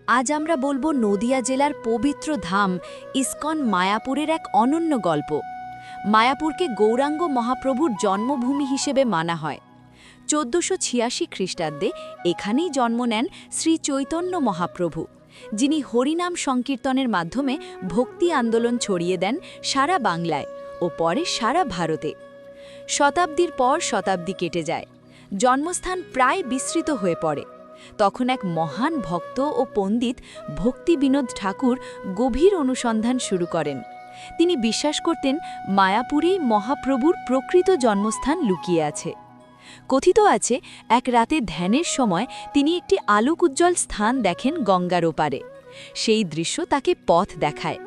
আজ আমরা বলবো নদিয়া জেলার পবিত্র ধাম ইস্কন মায়াপুরের এক অনন্য গল্প। মায়াপুরকে গৌরাঙ্গ মহাপ্রভুর জন্মভূমি হিসেবে মানা হয়। 1486 খ্রিস্টাব্দে এখানেই জন্ম নেন শ্রী চৈতন্য মহাপ্রভু, যিনি হরিনাম সংকীর্তনের মাধ্যমে ভক্তি আন্দোলন ছড়িয়ে দেন সারা বাংলায় ও পরে সারা ভারতে। শতাব্দীর পর শতাব্দী কেটে যায়, জন্মস্থান প্রায় বিস্মৃত হয়ে পড়ে। তখন এক মহান ভক্ত ও পণ্ডিত ভক্তি বিনোদ ঠাকুর গভীর অনুসন্ধান শুরু করেন। তিনি বিশ্বাস করতেন মায়াপুরেই মহাপ্রভুর প্রকৃত জন্মস্থান লুকিয়ে আছে। কথিত আছে, এক রাতে ধ্যানের সময় তিনি একটি আলোক উজ্জ্বল স্থান দেখেন গঙ্গার ওপারে। সেই দৃশ্য তাকে পথ দেখায়।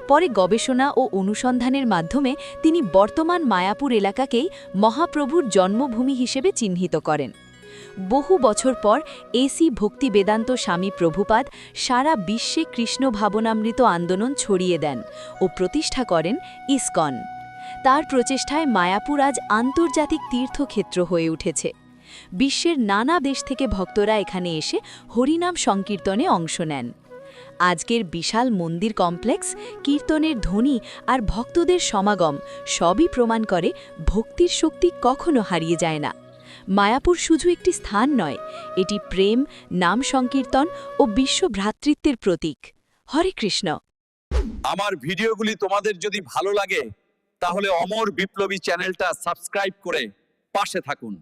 পরে গবেষণা ও অনুসন্ধানের মাধ্যমে তিনি বর্তমান মায়াপুর এলাকাকেই মহাপ্রভুর জন্মভূমি হিসেবে চিহ্নিত করেন। বহু বছর পর এসি ভক্তি বেদান্ত স্বামী প্রভুপাদ সারা বিশ্বে কৃষ্ণ ভাবনামৃত আন্দোলন ছড়িয়ে দেন ও প্রতিষ্ঠা করেন ইস্কন। তার প্রচেষ্টায় মায়াপুর আজ আন্তর্জাতিক তীর্থক্ষেত্র হয়ে উঠেছে। বিশ্বের নানা দেশ থেকে ভক্তরা এখানে এসে হরিনাম সংকীর্তনে অংশ নেন। আজকের বিশাল মন্দির কমপ্লেক্স, কীর্তনের ধ্বনি আর ভক্তদের সমাগম সবই প্রমাণ করে ভক্তির শক্তি কখনো হারিয়ে যায় না। মায়াপুর শুধু একটি স্থান নয়, এটি প্রেম, নাম সংকীর্তন ও বিশ্ব ভ্রাতৃত্বের প্রতীক। হরে কৃষ্ণ। আমার ভিডিওগুলি তোমাদের যদি ভালো লাগে তাহলে অমর বিপ্লবী চ্যানেলটা সাবস্ক্রাইব করে পাশে থাকুন।